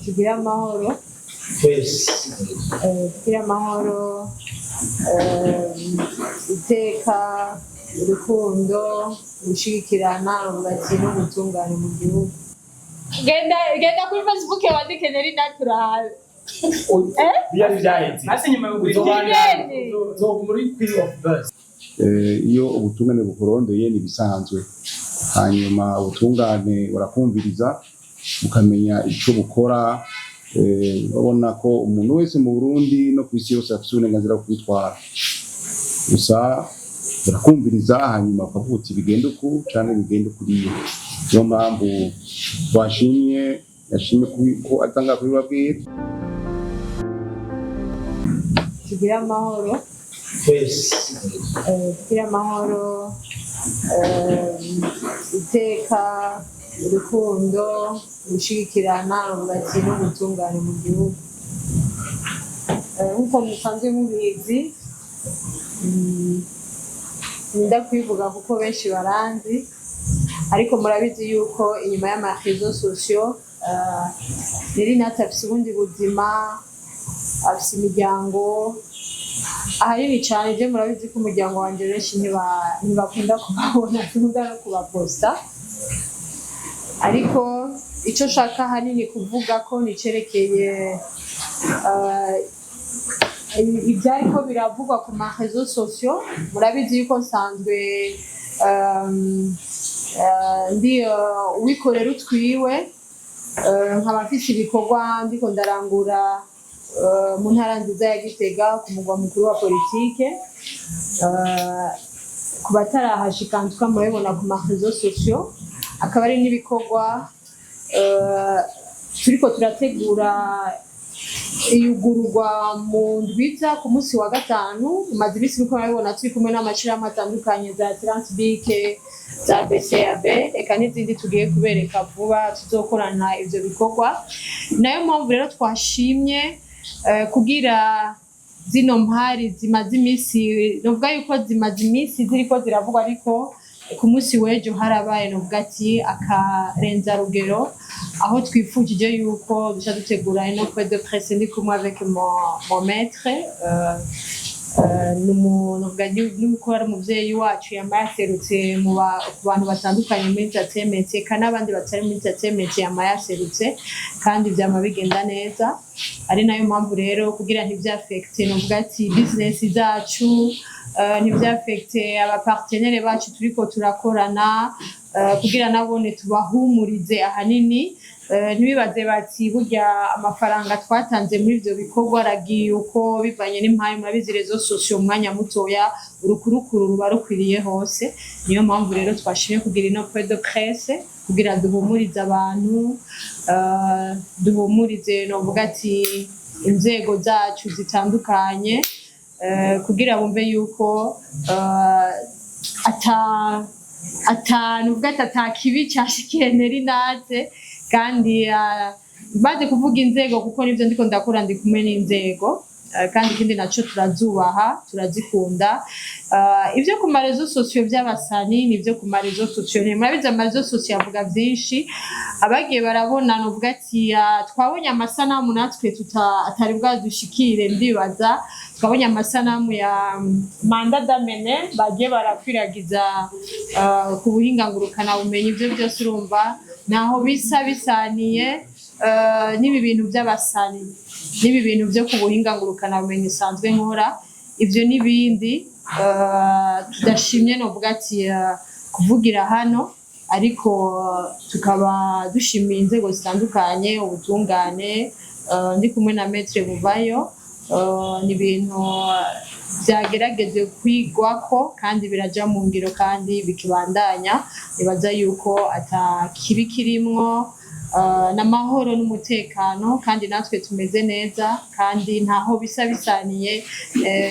tugira amahoro tugira amahoro iteka urukundo gushigikirana ubwatsi n'ubutungane mu gihugu. Genda kuri Facebook wandike Neri Natural. Iyo ubutungane bukurondeye nibisanzwe, hanyuma ubutungane burakumviriza bukamenya icyo bukora. Babona ko umuntu wese mu Burundi no ku isi yose afite uburenganzira bwo kwitwara, gusa burakumviriza hanyuma bakavuga uti bigenda uku cyangwa bigenda kuriya. Niyo mpamvu yashimye ko atanga kubibabwira. Tugira amahoro tugira amahoro iteka urukundo gushigikirana ubwatsi n'ubutungane mu gihugu. Nk'uko musanzwe mubizi, ndakwivuga kuko benshi baranzi, ariko murabizi yuko inyuma y'amarezo sosiyo Neri Nat afise ubundi buzima, afise imiryango ahanini cyane. Je murabizi ko umuryango wanje benshi ntibakunda kubabona, ntibakunda no kubaposta, ariko icyo shaka ahanini kuvuga ko nicerekeye ibyariko biravugwa ku marezo sosiyo. Murabizi yuko nsanzwe ndi uwikorera utwiwe, nkaba mfise ibikorwa ndiko ndarangura mu ntara nziza ya Gitega ku mugwa mukuru wa politike. Ku batarahashika murabibona ku marezo sosiyo, akaba ari n'ibikorwa turiko turategura iyugururwa mu ndwiza ku munsi wa gatanu. Umaze ibisi biko murabibona turi kumwe n'amashirahamwe atandukanye za Transbic, za BCAB, eka n'izindi tugiye kubereka vuba tuzokorana ivyo bikorwa. Nayo mpamvu rero twashimye kugira zino mpari zimaze imisi, novuga yuko zimaze imisi ziriko ziravugwa, ariko ku munsi w'ejo harabaye novuga ati akarenza rugero, aho twifujije yuko duca dutegura ino point de presse ndi kumwe avec mon maître nuko ari umuvyeyi wacu yamaye aserutse ku bantu batandukanye muri entertainment, eka n'abandi batari muri entertainment yamaye aserutse, kandi vyama bigenda neza. Ari nayo mpamvu rero kugira ntivyafecte novuga ati business zacu, ntivyafecte abapartenere bacu turiko turakorana, kugira nabone tubahumurize ahanini. Ntibibaze bati burya amafaranga twatanze muri ivyo bikorwa aragiye uko bivanye n'impaye. Murabizi rezo sosiyo umwanya mutoya urukurukuru ruba rukwiriye hose. Niyo mpamvu rero twashimye kugira ino point de presse kugira duhumurize abantu, duhumurize novuga ati inzego zacu zitandukanye, kugira bumve yuko ata kibi cyashikiye Neri Nat. Kandi baje kuvuga inzego kuko nivyo ndiko ndakora ndi kumwe n'inzego, kandi ikindi naco turazubaha turazikunda. Ivyo ku marezo sosiyo by'abasani nivyo ku marezo sosiyo. Murabizi amarezo sosiyo avuga vyinshi, abagiye barabona novuga ati twabonye amasanamu natwe atari bwadushikire. Ndibaza twabonye amasanamu ya Manda Damene bagiye barakwiragiza ku buhinga ngurukana bumenyi. Ivyo byose urumva naho bisa bisaniye n'ibi bintu by'abasani, n'ibi bintu byo ku buhinga ngurukana bumenyi isanzwe nkora. Ivyo n'ibindi tudashimye novuga ati kuvugira hano, ariko tukaba dushimiye inzego zitandukanye, ubutungane, ndi kumwe na Maître Buvayo. Ni ibintu byagerageje kwigwako kandi biraja mu ngiro kandi bikibandanya. Nibaza yuko ata kibi kirimwo, n'amahoro n'umutekano, kandi natwe tumeze neza, kandi ntaho bisa bisaniye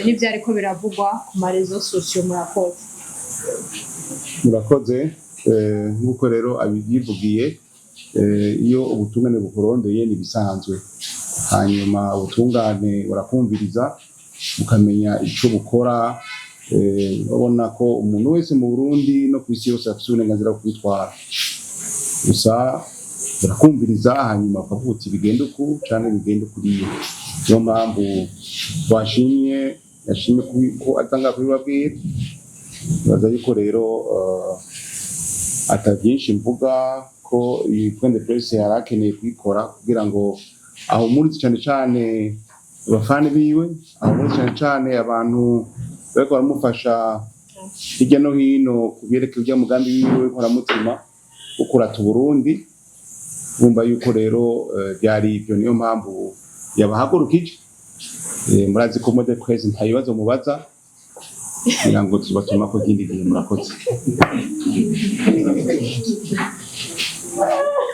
n'ivyariko biravugwa ku marezo sosiyo. Murakoze. Nk'uko rero abivugiye, iyo ubutungane bukurondeye nibisanzwe, hanyuma ubutungane burakumviriza bukamenya icyo bukora. Babona ko umuntu wese mu Burundi no ku isi yose afite uburenganzira bwo kwitwara, gusa barakumviriza hanyuma bakavuga uti bigenda uku cyangwa bigenda kuriya. Niyo mpamvu yashimye ko atanga kubibabwira. Baza yuko rero atabyinshi mvuga ko iyi point de presse yarakeneye kwikora kugira ngo ahumurize cyane cyane abafani biwe, ahumurize cyane abantu bariko baramufasha hirya no hino kubyerekeye ujya mugambi wiwe nkoramutima wo kurata Burundi. Bumva yuko rero byari ibyo, niyo mpamvu yabahagurukije. Murazi ko mode presse nta bibazo mubaza kugira ngo tubatuma ko kindi gihe murakoze.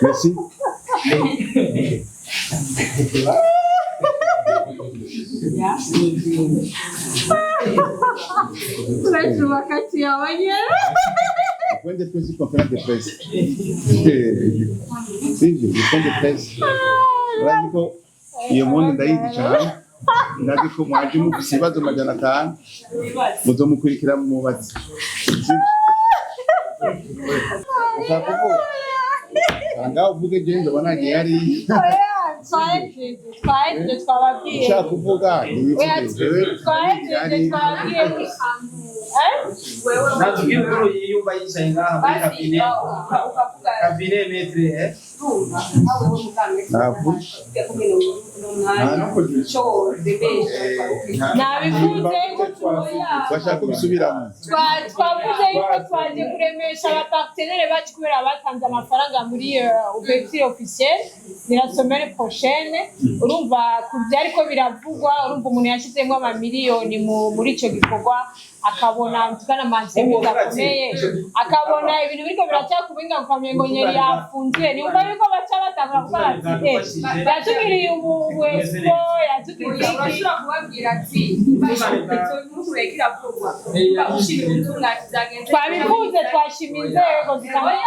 Merci. Merci wakati ya wenyewe. Point de presse, conférence de presse. Si, point de presse. Murazi ko iyo muntu ndayizi cyane. Ndazi ko mwaje mufise ibibazo 500 muzomukurikira mu mubazi. Anga uvuge je ndabona yari twaje twababwiye ushaka kuvuga twaje twababwiye natubwire ko yiyumva yicaye ngaha muri kabine metre nabivuze ko bashaka kubisubiramo. Twavuze yuko twaje kuremesha abapartenere bacu kubera batanze amafaranga muri ouverture officielle ni la semaine prochaine. Urumva kubyari ko biravugwa, urumva umuntu yashizemo amamiliyoni muri ico gikorwa akabona mtukana mansemeza akomeye, akabona ibintu biriko biracyakubinga ukamenya ngo nyeri yafunzwe. Ni umva yuko baca batangura kuvuga ati yatugiriye ubwespo, yatugiriye bashobora kubabwira ati twabivuze twashima inzego zitandukanye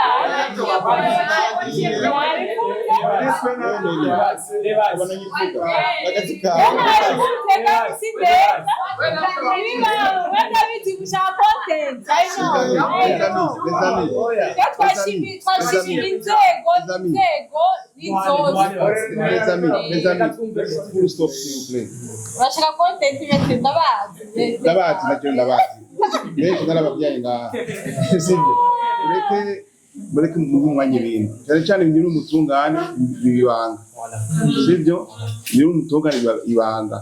bashaka content imeze ndabazi nacyo ndabazi benshi narababyaye ngaha sibyo mureke mu mwanya ibintu cyane cyane ibintu n'umutungane bibanga sibyo ibintu n'umutungane ibanga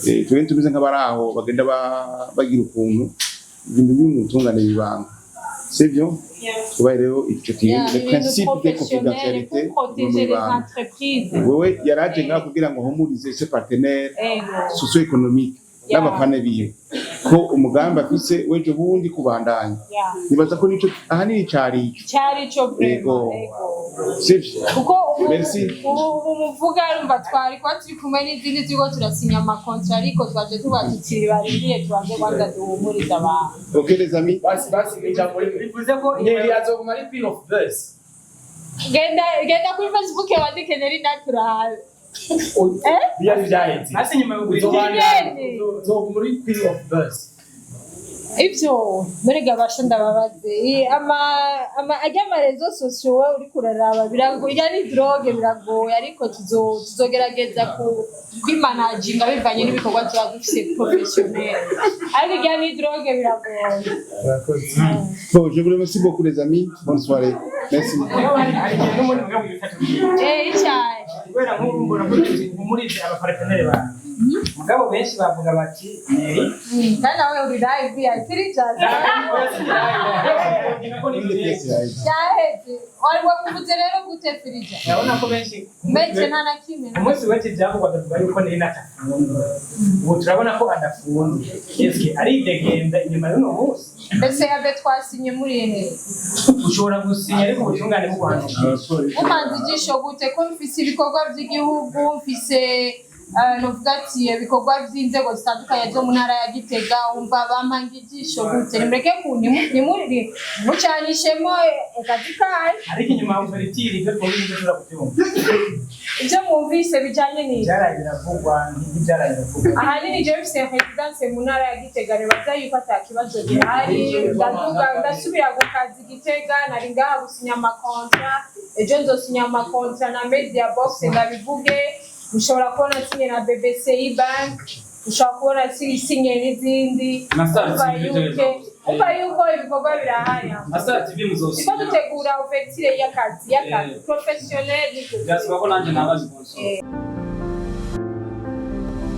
twebwe tumeze nk'abaraho bagenda bagira ukuntu ibintu by'umutungane bibanga sibyo tubaye rero icyo kintu le principe de confidentialité wewe yaraje ngaha kugira ngo humurize ses partenaires socio-économiques n'abafana biwe ko umugambi afise wejo bundi kubandanya. Nibaza ko nico ahanini cyari ico kuko umuvuga rumva twari kwa turi kumwe n'izindi zigo turasinya amakontra ariko twaje tubatitiri barindiye tubanze kwanza duhumuriza abantu. OK les amis, basi ijambo rivuze ko yeri azoguma ari Queen of Verse. Genda kuri Facebook wandike neri natural. Byari byahetse hasi nyuma yo uzoguma ari Queen of Verse. Ivyo mbega basho ndababaze ama ajya amarezo sociaux we uri kuraraba biragoye ni drogue biragoye ariko tuzogerageza kwimanaginga bivanye n'ibikorwa tuba dufise professionnel ariko ajya ni drogue biragoye. Bon, je vous remercie beaucoup les amis, bonne soirée, merci. Icyayi kubera nk'umbura ko muri abapartenere ba mugabo benshi bavuga bati neri kandi nawe uri live ya Firijaza yaheze wari wakuvuze rero gute Firija urabona ko benshi mece nta na kimwe umunsi wese byavugwaga tuvuga yuko neri natafunze ubu turabona ko adafunze eske aridegenda inyuma y'uno munsi mbese yabe twasinye muri ehe ushobora gusinya ariko ubutungane bw'Rwanda umanze ijisho gute ko mfise ibikorwa by'igihugu mfise novuga ati ibikorwa by'inzego zitandukanye zo mu ntara ya Gitega umva bampanga ijisho gute nimureke nimuri mucanishemo akazi kayo ariko inyuma autoritire ibyo twumvise tuzura kubyumva ibyo mwumvise bijanye n'iki byarayiravugwa ntibyarayiravugwa ahanini je mfise residence mu ntara ya Gitega rebaza yuko atakibazo gihari ndasubira ku kazi Gitega nari ngaha gusinya amakontra ejo nzosinya amakontra na Media Box ndabivuge, ushobora kubona sinye na BBCI Bank, ushobora kubona sinye n'izindi. Umva yuko ibikorwa birahari. Master TV muzosinya. Siko dutegura ouverture y'akazi professionnel. Byasaba ko nanjye nabazi sponsor.